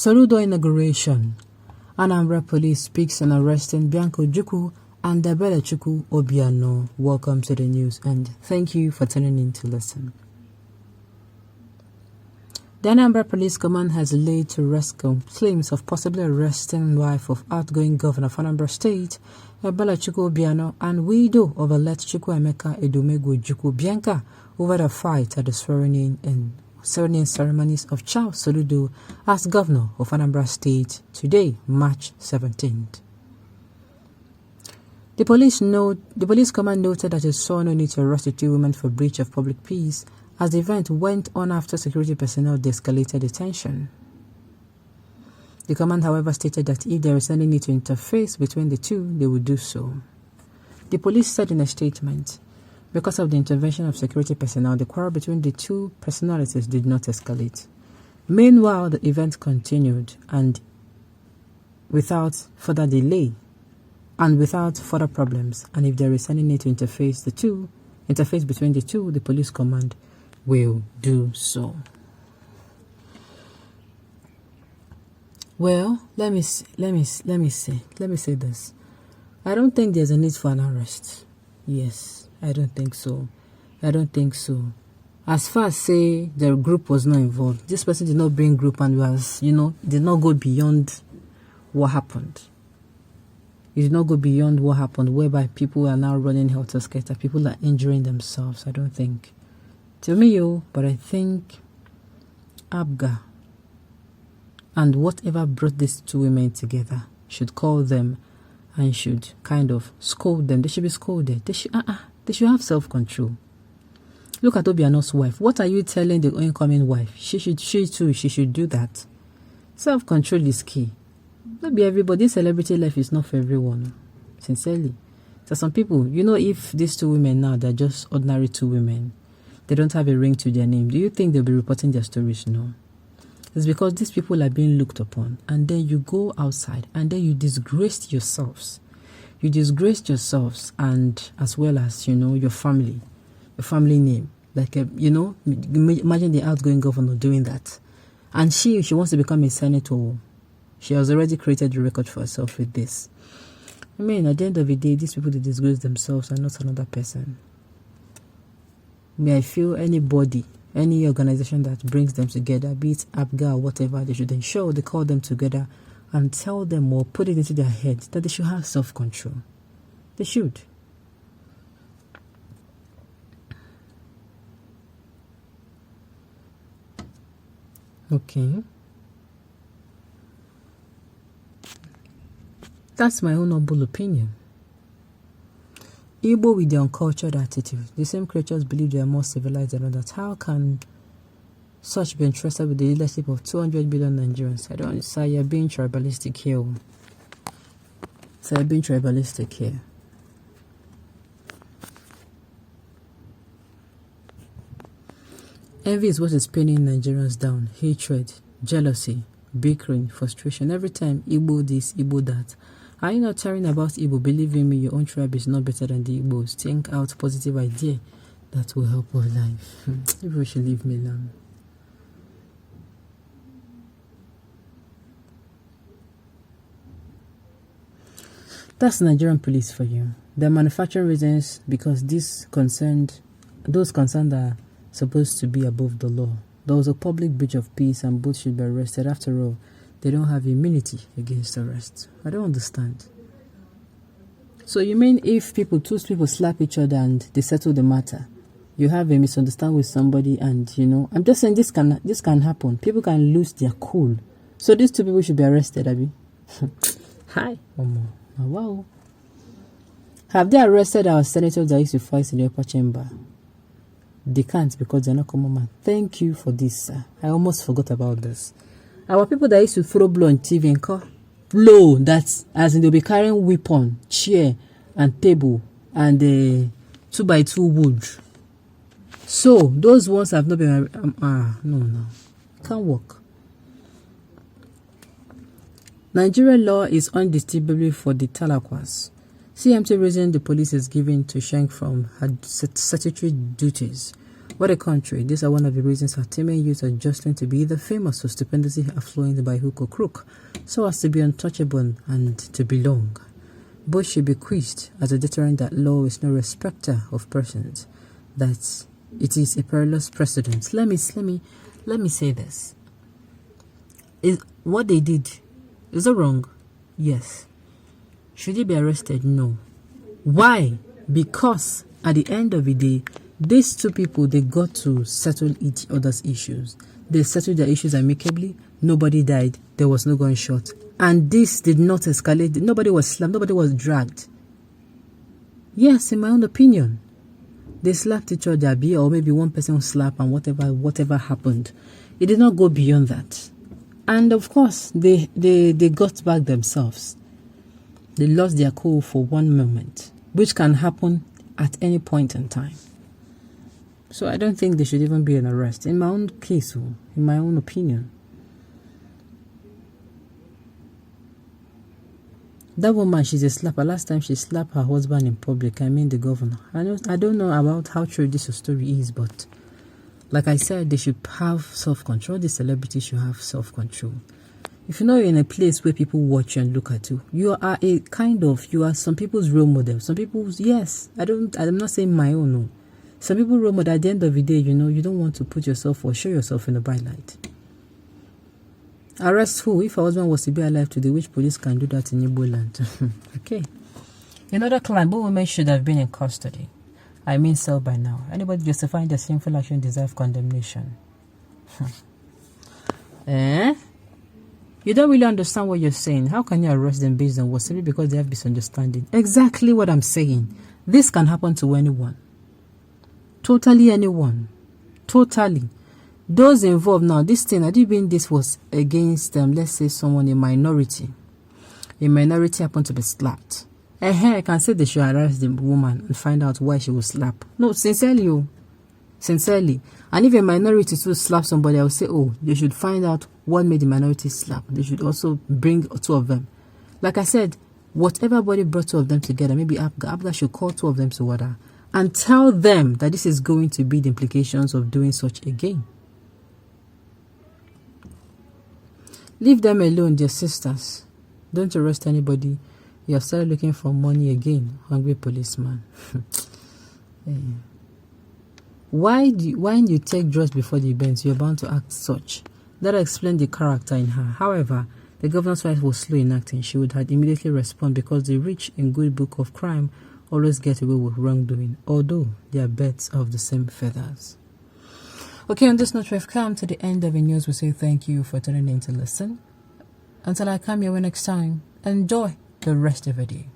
Soludo inauguration. Anambra police speaks on arresting Bianca and Obiano'S. Obiano. Welcome to the news and thank you for tuning in to listen. The Anambra Police Command has laid to rest claims of possibly arresting wife of outgoing governor of Anambra State, Obiano, and widow of a late Chukwuemeka Edumegwu Bianca over the fight at the swearing-in ceremonies of Charles Soludo as governor of Anambra State today, March 17th. The police command noted that it saw no need to arrest the two women for breach of public peace as the event went on after security personnel de-escalated the tension. The command, however, stated that if there is any need to interface between the two, they would do so. The police said in a statement, because of the intervention of security personnel, the quarrel between the two personalities did not escalate. Meanwhile, the event continued and without further delay and without further problems. And if there is any need to interface between the two, the police command will do so. Well, let me say this. I don't think there's a need for an arrest. Yes. I don't think so. As far as say the group was not involved, this person did not bring group and did not go beyond what happened. It did not go beyond what happened, whereby people are now running helter-skelter. People are injuring themselves. I don't think. To me, but I think Abga and whatever brought these two women together should call them and should kind of scold them. They should be scolded. They should have self-control. Look at Obiano'S wife. What are you telling the incoming wife? She should do that. Self-control is key. Not be everybody. Celebrity life is not for everyone. Sincerely. So some people, if these two women now, they're just ordinary two women, they don't have a ring to their name, do you think they'll be reporting their stories? No. It's because these people are being looked upon, and then you go outside and then you disgrace yourselves. You disgraced yourselves, and as well as, your family name. Like, imagine the outgoing governor doing that. And she wants to become a senator. She has already created a record for herself with this. I mean, at the end of the day, these people, they disgrace themselves and not another person. I feel anybody, any organization that brings them together, be it APGA or whatever, they should ensure they call them together and tell them or put it into their head that they should have self-control. They should. Okay. That's my own humble opinion. Igbo with their uncultured attitude. The same creatures believe they are more civilized than others. How can such be entrusted with the leadership of 200 billion Nigerians? I don't understand. You're being tribalistic here. So you're being tribalistic here. Envy is what is pinning Nigerians down. Hatred, jealousy, bickering, frustration. Every time Igbo this, Igbo that. Are you not caring about Igbo? Believe in me, your own tribe is not better than the Igbos. Think out positive idea that will help our life. People should leave me alone. That's Nigerian police for you. They're manufacturing reasons because those concerned are supposed to be above the law. There was a public breach of peace and both should be arrested. After all, they don't have immunity against arrest. I don't understand. So you mean if two people slap each other and they settle the matter, you have a misunderstanding with somebody and, I'm just saying this can happen. People can lose their cool. So these two people should be arrested, Abby. Hi. Wow. Have they arrested our senators that used to fight in the upper chamber? They can't because they're not common man. Thank you for this, sir. I almost forgot about this. Our people that used to throw blow on TV and call blow, that's as in they'll be carrying weapon, chair, and table, and 2x2 wood. So those ones have not been. No, can't work. Nigerian law is undisputable for the Talakwas. CMT reason the police is given to shrink from her statutory duties What a country. These are one of the reasons our Timen youth are jostling to be either famous or stupendously affluent by hook or crook, so as to be untouchable and to belong. Both should be quizzed as a deterrent that law is no respecter of persons, that it is a perilous precedent. Let me say this. Is what they did, is it wrong? Yes. Should he be arrested? No. Why? Because at the end of the day, these two people, they got to settle each other's issues. They settled their issues amicably. Nobody died. There was no gunshot. And this did not escalate. Nobody was slapped. Nobody was dragged. Yes, in my own opinion. They slapped each other, or maybe one person slapped and whatever happened. It did not go beyond that. And of course, they got back themselves. They lost their cool for one moment, which can happen at any point in time. So I don't think there should even be an arrest. In my own case, in my own opinion. That woman, she's a slapper. Last time she slapped her husband in public, I mean the governor. I don't know about how true this story is, but like I said, they should have self-control. The celebrities should have self-control. If you know you're in a place where people watch you and look at you, you are some people's role model. Some people's, yes, I'm not saying my own, no. Some people role model, at the end of the day, you don't want to put yourself or show yourself in a bright light. Arrest who? If a husband was to be alive today, which police can do that in Igbo land? Okay. Another claim, both women should have been in custody. I mean so by now. Anybody justifying their sinful action deserves condemnation. You don't really understand what you're saying. How can you arrest them based on what? Simply because they have misunderstanding. Exactly what I'm saying. This can happen to anyone. Totally anyone. Totally. Those involved now, this thing, I do mean this was against them, let's say someone, a minority. A minority happened to be slapped. I can say they should arrest the woman and find out why she was slapped. No, sincerely. Sincerely. And if a minority too slap somebody, I would say, oh, they should find out what made the minority slap. They should also bring two of them. Like I said, whatever body brought two of them together, maybe Abga should call two of them together and tell them that this is going to be the implications of doing such again. Leave them alone, their sisters. Don't arrest anybody. You have started looking for money again, hungry policeman. Why do you take drugs before the event? You're bound to act such. That explains the character in her. However, the governor's wife was slow in acting. She would have immediately responded because the rich in good book of crime always get away with wrongdoing, although they are birds of the same feathers. Okay, on this note, we've come to the end of the news. We say thank you for tuning in to listen. Until I come your way next time, enjoy the rest of the day.